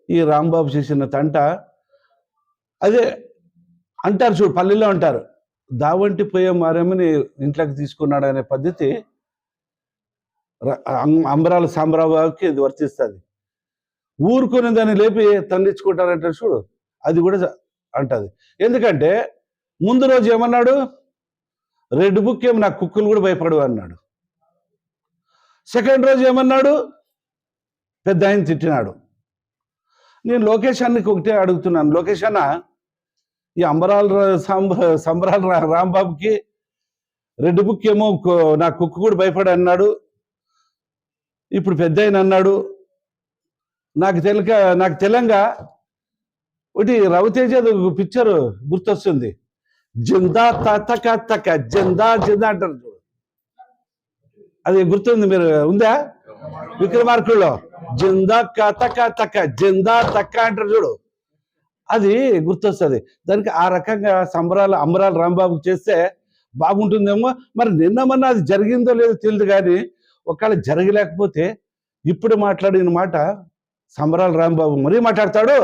ఈ రాంబాబు చేసిన తంట అదే అంటారు చూడు, పల్లెల్లో అంటారు, దావంటి పోయే మారేమని ఇంట్లోకి తీసుకున్నాడు అనే పద్ధతి అంబరాల సాంబరావుకి ఇది వర్తిస్తుంది. ఊరుకుని దాన్ని లేపి తన్నించుకుంటారంటారు చూడు, అది కూడా అంటది. ఎందుకంటే ముందు రోజు ఏమన్నాడు, రెడ్ బుక్ ఏమి నా కుక్కలు కూడా భయపడవు అన్నాడు. సెకండ్ రోజు ఏమన్నాడు, పెద్ద ఆయన తిట్టినాడు. నేను లోకేష్ అన్నకి ఒకటే అడుగుతున్నాను, లోకేష్ అన్న, ఈ సంబరాల రాంబాబుకి రెడ్ బుక్ ఏమో నా కుక్క కూడా భయపడి అన్నాడు, ఇప్పుడు పెద్ద ఆయన అన్నాడు. నాకు తెలంగా ఒకటి రవితేజ పిక్చర్ గుర్తొస్తుంది, జిందా తక తక జిందా జిందా అంటారు చూడు, అది గుర్తుంది, మీరు ఉందా విక్రమార్కుల్లో, జిందా తక తక జిందా తక్క అంటారు చూడు, అది గుర్తొస్తుంది. దానికి ఆ రకంగా అంబరాల రాంబాబుకి చేస్తే బాగుంటుందేమో. మరి నిన్న మొన్న అది జరిగిందో లేదో తెలియదు, కానీ ఒకవేళ జరగలేకపోతే ఇప్పుడు మాట్లాడిన మాట సంబరాల రాంబాబు మరీ మాట్లాడతాడు.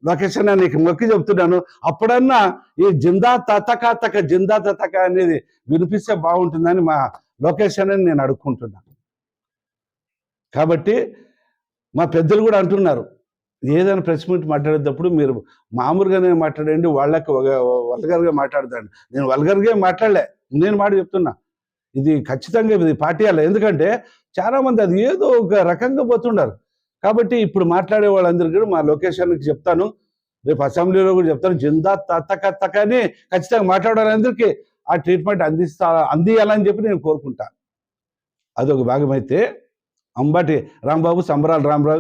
లోకేష్ అన్న, నీకు మొక్కి చెప్తున్నాను, అప్పుడన్నా ఈ జిందా తతక తక జిందా తతక అనేది వినిపిస్తే బాగుంటుందని మా లోకేష్ అన్నని నేను అడుక్కుంటున్నాను. కాబట్టి మా పెద్దలు కూడా అంటున్నారు, ఏదైనా ప్రెస్ మీట్ మాట్లాడేటప్పుడు మీరు మామూలుగానే మాట్లాడండి, వాళ్ళకి వల్గర్గా మాట్లాడతాండి. నేను వల్గర్గా మాట్లాడలే, నేను మాట చెప్తున్నా, ఇది ఖచ్చితంగా ఇది పార్టీయాల. ఎందుకంటే చాలామంది అది ఏదో ఒక రకంగా పోతుండారు. కాబట్టి ఇప్పుడు మాట్లాడే వాళ్ళందరికీ కూడా మా లొకేషన్కి చెప్తాను, రేపు అసెంబ్లీలో కూడా చెప్తాను, జిందా తక్క అని ఖచ్చితంగా మాట్లాడాలందరికీ ఆ ట్రీట్మెంట్ అందియాలని చెప్పి నేను కోరుకుంటా. అదొక భాగమైతే అంబటి రాంబాబు, సంబరాల రాంబాబు